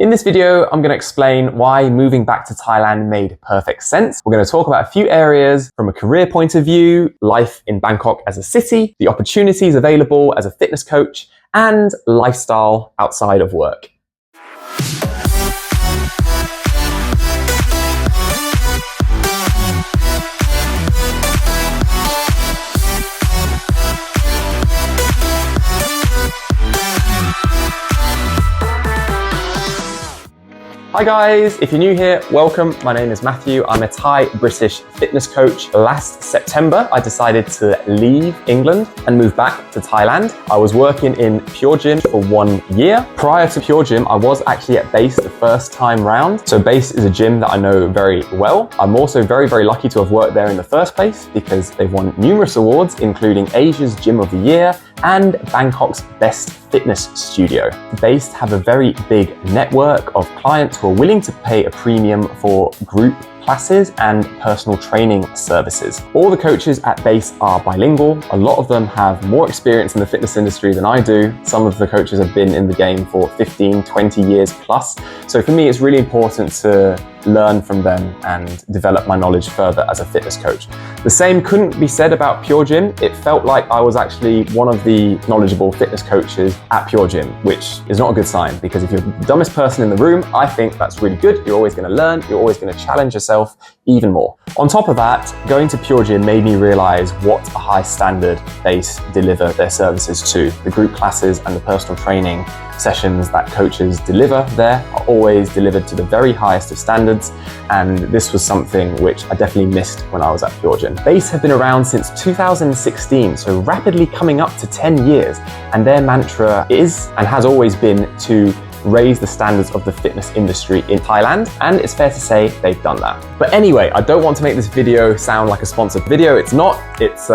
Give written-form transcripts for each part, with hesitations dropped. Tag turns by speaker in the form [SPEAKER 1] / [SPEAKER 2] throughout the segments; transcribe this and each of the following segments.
[SPEAKER 1] In this video, I'm going to explain why moving back to Thailand made perfect sense. We're going to talk about a few areas from a career point of view, life in Bangkok as a city, the opportunities available as a fitness coach, and lifestyle outside of work. Hi guys, if you're new here, welcome. My name is Matthew. I'm a Thai-British fitness coach. Last September, I decided to leave England and move back to Thailand. I was working in Pure Gym for 1 year. Prior to Pure Gym, I was actually at Base the first time round. So Base is a gym that I know very well. I'm also very, very lucky to have worked there in the first place because they've won numerous awards, including Asia's Gym of the Year and Bangkok's Best Fitness Studio. Base have a very big network of clients who are willing to pay a premium for group classes and personal training services. All the coaches at Base are bilingual. A lot of them have more experience in the fitness industry than I do. Some of the coaches have been in the game for 15, 20 years plus. So for me, it's really important to learn from them and develop my knowledge further as a fitness coach. The same couldn't be said about Pure Gym. It felt like I was actually one of the knowledgeable fitness coaches at Pure Gym, which is not a good sign because if you're the dumbest person in the room, I think that's really good. You're always going to learn. You're always going to challenge yourself even more. On top of that, going to Pure Gym made me realize what a high standard Base deliver their services to. The group classes and the personal training sessions that coaches deliver there are always delivered to the very highest of standards, and this was something which I definitely missed when I was at Pure Gym. Base have been around since 2016, so rapidly coming up to 10 years, and their mantra is and has always been to raise the standards of the fitness industry in Thailand, and it's fair to say they've done that. But anyway, I don't want to make this video sound like a sponsored video. It's not. It's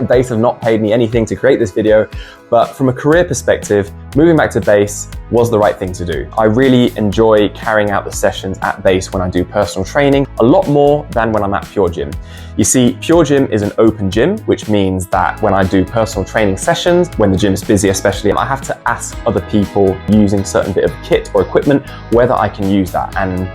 [SPEAKER 1] Base have not paid me anything to create this video, but from a career perspective, moving back to Base was the right thing to do. I really enjoy carrying out the sessions at Base when I do personal training, a lot more than when I'm at Pure Gym. You see, Pure Gym is an open gym, which means that when I do personal training sessions, when the gym is busy especially, I have to ask other people using certain bit of kit or equipment whether I can use that. And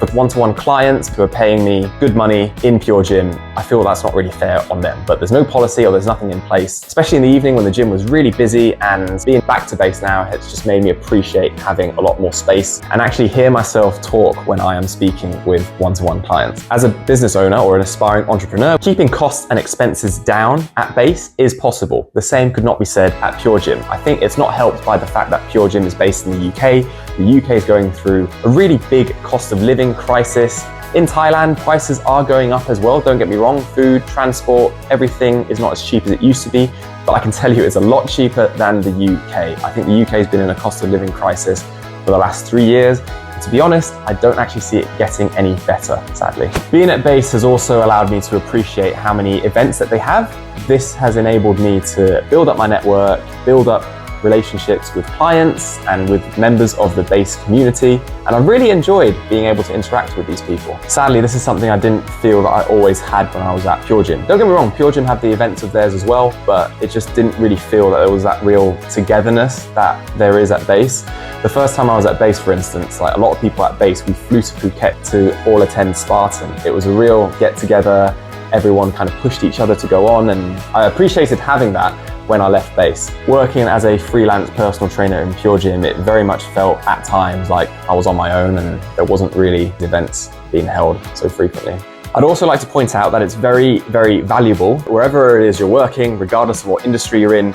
[SPEAKER 1] with one-to-one clients who are paying me good money in Pure Gym, I feel that's not really fair on them. But there's no policy or there's nothing in place, especially in the evening when the gym was really busy, and being back to Base now has just made me appreciate having a lot more space and actually hear myself talk when I am speaking with one-to-one clients. As a business owner or an aspiring entrepreneur, keeping costs and expenses down at Base is possible. The same could not be said at Pure Gym. I think it's not helped by the fact that Pure Gym is based in the UK. The UK is going through a really big cost of living crisis. In Thailand, prices are going up as well. Don't get me wrong, food, transport, everything is not as cheap as it used to be, but I can tell you it's a lot cheaper than the UK. I think the UK has been in a cost of living crisis for the last 3 years. And to be honest, I don't actually see it getting any better, sadly. Being at Base has also allowed me to appreciate how many events that they have. This has enabled me to build up my network, build up relationships with clients and with members of the Base community, and I really enjoyed being able to interact with these people. Sadly, this is something I didn't feel that I always had when I was at Pure Gym. Don't get me wrong, Pure Gym had the events of theirs as well, but it just didn't really feel that there was that real togetherness that there is at Base. The first time I was at Base, for instance, like a lot of people at Base, we flew to Phuket to all attend Spartan. It was a real get together. Everyone kind of pushed each other to go on, and I appreciated having that when I left Base. Working as a freelance personal trainer in Pure Gym, it very much felt at times like I was on my own and there wasn't really events being held so frequently. I'd also like to point out that it's very, very valuable wherever it is you're working, regardless of what industry you're in,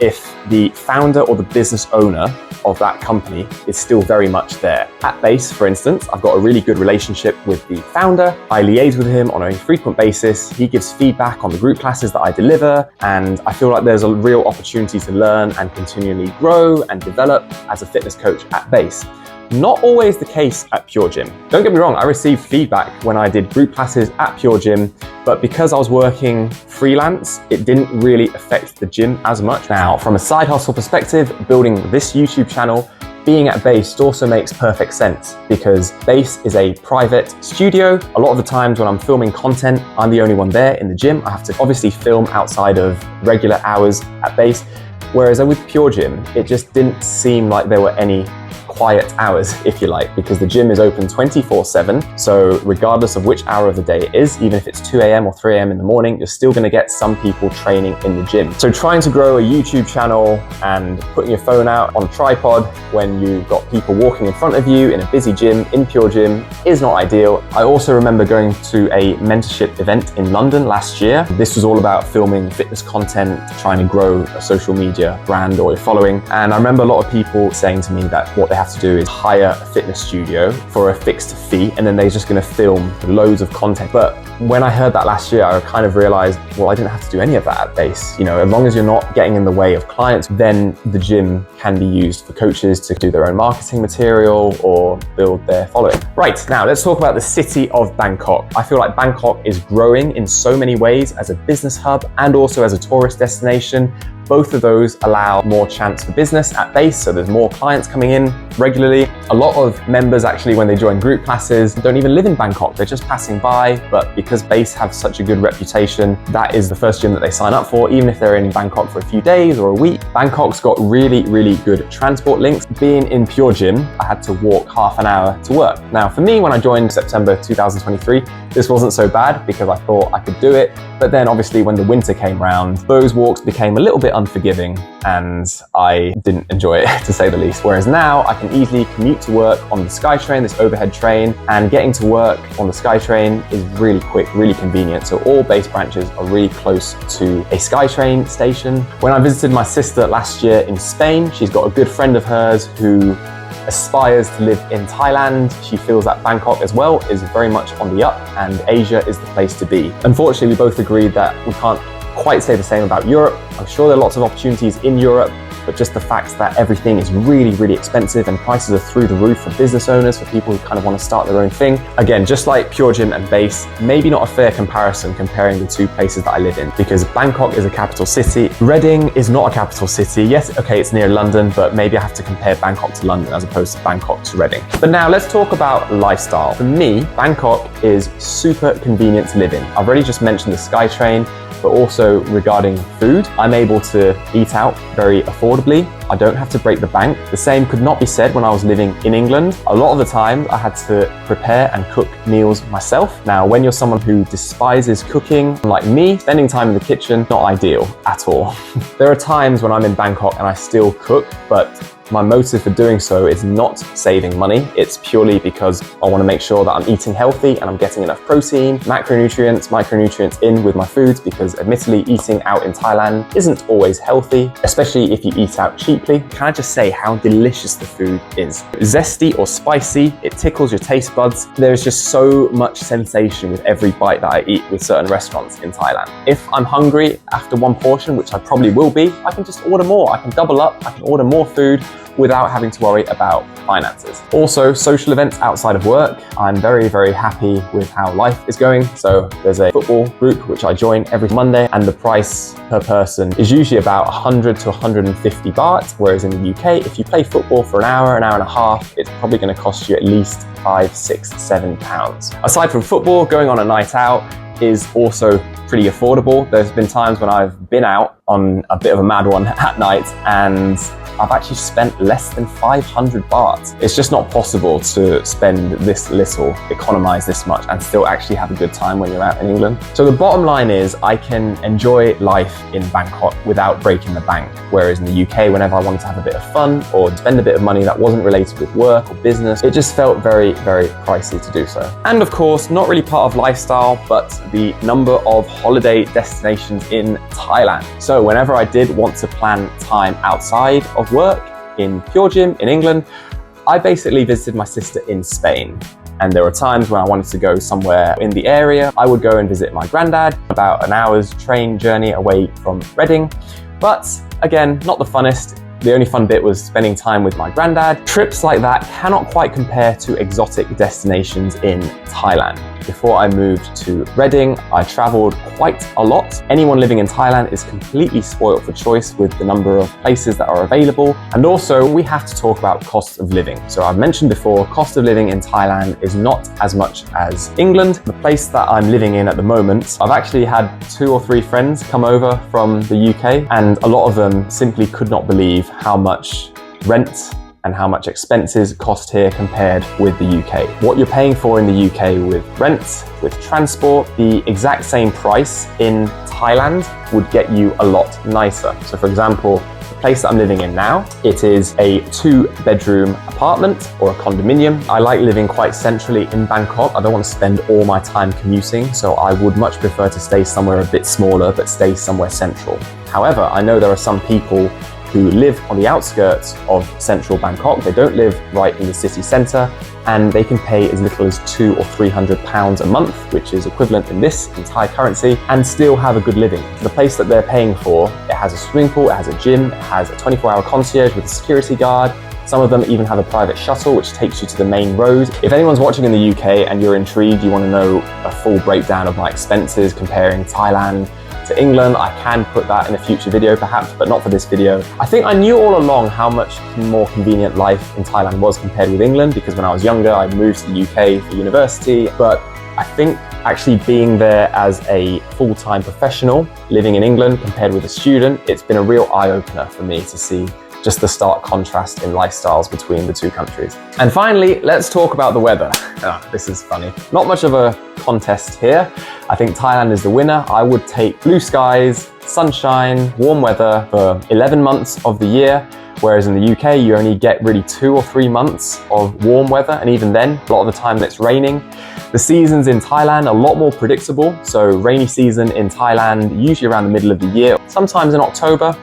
[SPEAKER 1] if the founder or the business owner of that company is still very much there. At Base, for instance, I've got a really good relationship with the founder. I liaise with him on a frequent basis. He gives feedback on the group classes that I deliver, and I feel like there's a real opportunity to learn and continually grow and develop as a fitness coach at Base. Not always the case at Pure Gym. Don't get me wrong, I received feedback when I did group classes at Pure Gym, but because I was working freelance, it didn't really affect the gym as much. Now, from a side hustle perspective, building this YouTube channel, being at Base also makes perfect sense because Base is a private studio. A lot of the times when I'm filming content, I'm the only one there in the gym. I have to obviously film outside of regular hours at Base, whereas with Pure Gym, it just didn't seem like there were any quiet hours, if you like, because the gym is open 24/7. So regardless of which hour of the day it is, even if it's 2 a.m. or 3 a.m. in the morning, you're still going to get some people training in the gym. So trying to grow a YouTube channel and putting your phone out on a tripod when you've got people walking in front of you in a busy gym, in Pure Gym, is not ideal. I also remember going to a mentorship event in London last year. This was all about filming fitness content, trying to grow a social media brand or your following. And I remember a lot of people saying to me that what they have to do is hire a fitness studio for a fixed fee, and then they're just going to film loads of content. But when I heard that last year, I kind of realized, well, I didn't have to do any of that at base. You know, as long as you're not getting in the way of clients, then the gym can be used for coaches to do their own marketing material or build their following. Right, now let's talk about the city of Bangkok. I feel like Bangkok is growing in so many ways as a business hub and also as a tourist destination. Both of those allow more chance for business at base, so there's more clients coming in regularly. A lot of members actually, when they join group classes, don't even live in Bangkok, they're just passing by, but because base have such a good reputation, that is the first gym that they sign up for, even if they're in Bangkok for a few days or a week. Bangkok's got really, really good transport links. Being in Pure Gym, I had to walk half an hour to work. Now for me, when I joined September 2023, this wasn't so bad because I thought I could do it. But then obviously when the winter came round, those walks became a little bit unforgiving and I didn't enjoy it, to say the least. Whereas now I can easily commute to work on the SkyTrain, this overhead train, and getting to work on the SkyTrain is really quick, really convenient. So all base branches are really close to a SkyTrain station. When I visited my sister last year in Spain, she's got a good friend of hers who aspires to live in Thailand. She feels that Bangkok as well is very much on the up and Asia is the place to be. Unfortunately, we both agreed that we can't quite say the same about Europe. I'm sure there are lots of opportunities in Europe, but just the fact that everything is really, really expensive and prices are through the roof for business owners, for people who kind of want to start their own thing. Again, just like Pure Gym and Base, maybe not a fair comparison comparing the two places that I live in, because Bangkok is a capital city. Reading is not a capital city. Yes, okay, it's near London, but maybe I have to compare Bangkok to London as opposed to Bangkok to Reading. But now let's talk about lifestyle. For me, Bangkok is super convenient to live in. I've already just mentioned the SkyTrain, but also regarding food, I'm able to eat out very affordably. I don't have to break the bank. The same could not be said when I was living in England. A lot of the time I had to prepare and cook meals myself. Now, when you're someone who despises cooking, like me, spending time in the kitchen, not ideal at all. There are times when I'm in Bangkok and I still cook, but my motive for doing so is not saving money. It's purely because I want to make sure that I'm eating healthy and I'm getting enough protein, macronutrients, micronutrients in with my foods, because admittedly eating out in Thailand isn't always healthy, especially if you eat out cheaply. Can I just say how delicious the food is? Zesty or spicy, it tickles your taste buds. There's just so much sensation with every bite that I eat with certain restaurants in Thailand. If I'm hungry after one portion, which I probably will be, I can just order more. I can double up, I can order more food without having to worry about finances. Also, social events outside of work. I'm very, very happy with how life is going. So there's a football group which I join every Monday, and the price per person is usually about 100 to 150 baht, whereas in the UK, if you play football for an hour and a half, it's probably going to cost you at least £5, £6, £7. Aside from football, going on a night out is also pretty affordable. There's been times when I've been out on a bit of a mad one at night and I've actually spent less than 500 baht. It's just not possible to spend this little, economize this much, and still actually have a good time when you're out in England. So the bottom line is I can enjoy life in Bangkok without breaking the bank. Whereas in the UK, whenever I wanted to have a bit of fun or spend a bit of money that wasn't related with work or business, it just felt very, very pricey to do so. And of course, not really part of lifestyle, but the number of holiday destinations in Thailand. So whenever I did want to plan time outside of work in Pure Gym in England, I basically visited my sister in Spain. And there were times when I wanted to go somewhere in the area. I would go and visit my granddad, about an hour's train journey away from Reading. But again, not the funnest. The only fun bit was spending time with my granddad. Trips like that cannot quite compare to exotic destinations in Thailand. Before I moved to Reading, I traveled quite a lot. Anyone living in Thailand is completely spoiled for choice with the number of places that are available. And also, we have to talk about cost of living. So I've mentioned before, cost of living in Thailand is not as much as England. The place that I'm living in at the moment, I've actually had 2 or 3 friends come over from the UK, and a lot of them simply could not believe how much rent and how much expenses cost here compared with the UK. What you're paying for in the UK with rent, with transport, the exact same price in Thailand would get you a lot nicer. So for example, the place that I'm living in now, it is a 2-bedroom apartment or a condominium. I like living quite centrally in Bangkok. I don't want to spend all my time commuting, so I would much prefer to stay somewhere a bit smaller, but stay somewhere central. However, I know there are some people who live on the outskirts of central Bangkok. They don't live right in the city centre, and they can pay as little as £200 or £300 a month, which is equivalent in Thai currency, and still have a good living. The place that they're paying for, it has a swimming pool, it has a gym, it has a 24-hour concierge with a security guard. Some of them even have a private shuttle which takes you to the main road. If anyone's watching in the UK and you're intrigued, you want to know a full breakdown of my expenses comparing Thailand to England, I can put that in a future video perhaps, but not for this video. I think I knew all along how much more convenient life in Thailand was compared with England, because when I was younger I moved to the UK for university, but I think actually being there as a full-time professional, living in England compared with a student, it's been a real eye-opener for me to see just the stark contrast in lifestyles between the two countries. And finally, let's talk about the weather. This is funny. Not much of a contest here. I think Thailand is the winner. I would take blue skies, sunshine, warm weather for 11 months of the year, whereas in the UK, you only get really 2 or 3 months of warm weather, and even then, a lot of the time it's raining. The seasons in Thailand are a lot more predictable. So rainy season in Thailand, usually around the middle of the year, sometimes in October.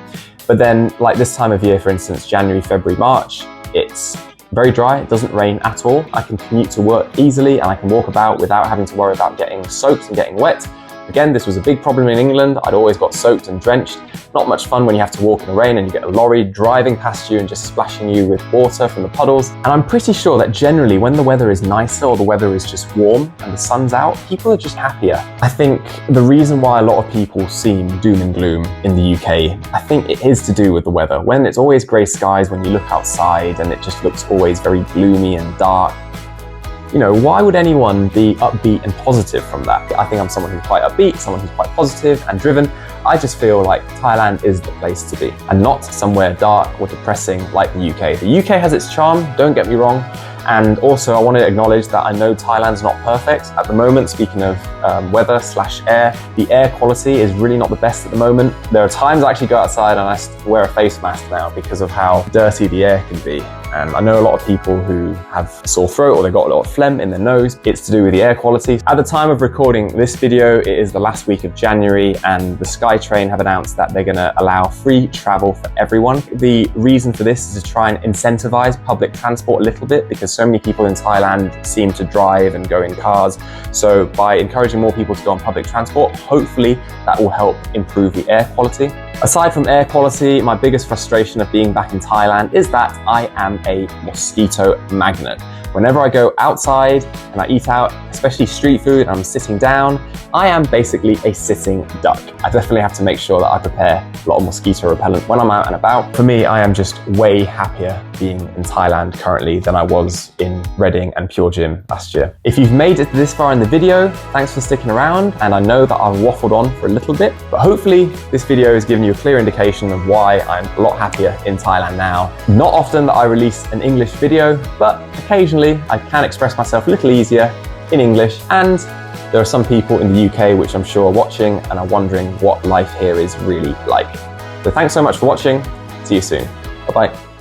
[SPEAKER 1] But then, like this time of year, for instance, January, February, March, it's very dry, it doesn't rain at all. I can commute to work easily and I can walk about without having to worry about getting soaked and getting wet. Again, this was a big problem in England. I'd always got soaked and drenched. Not much fun when you have to walk in the rain and you get a lorry driving past you and just splashing you with water from the puddles. And I'm pretty sure that generally when the weather is nicer or the weather is just warm and the sun's out, people are just happier. I think the reason why a lot of people seem doom and gloom in the UK, I think it is to do with the weather. When it's always grey skies, when you look outside and it just looks always very gloomy and dark, you know, why would anyone be upbeat and positive from that? I think I'm someone who's quite upbeat, someone who's quite positive and driven. I just feel like Thailand is the place to be, and not somewhere dark or depressing like the UK. The UK has its charm, don't get me wrong. And also I want to acknowledge that I know Thailand's not perfect. At the moment, speaking of weather/air, the air quality is really not the best at the moment. There are times I actually go outside and I wear a face mask now because of how dirty the air can be. And I know a lot of people who have a sore throat or they've got a lot of phlegm in their nose. It's to do with the air quality. At the time of recording this video, it is the last week of January and the SkyTrain have announced that they're going to allow free travel for everyone. The reason for this is to try and incentivize public transport a little bit, because so many people in Thailand seem to drive and go in cars. So by encouraging more people to go on public transport, hopefully that will help improve the air quality. Aside from air quality, my biggest frustration of being back in Thailand is that I am a mosquito magnet. Whenever I go outside and I eat out, especially street food, and I'm sitting down, I am basically a sitting duck. I definitely have to make sure that I prepare a lot of mosquito repellent when I'm out and about. For me, I am just way happier being in Thailand currently than I was in Reading and Pure Gym last year. If you've made it this far in the video, thanks for sticking around. And I know that I've waffled on for a little bit, but hopefully this video has given you a clear indication of why I'm a lot happier in Thailand now. Not often that I release an English video, but occasionally I can express myself a little easier in English, and there are some people in the UK which I'm sure are watching and are wondering what life here is really like. So thanks so much for watching. See you soon. Bye-bye.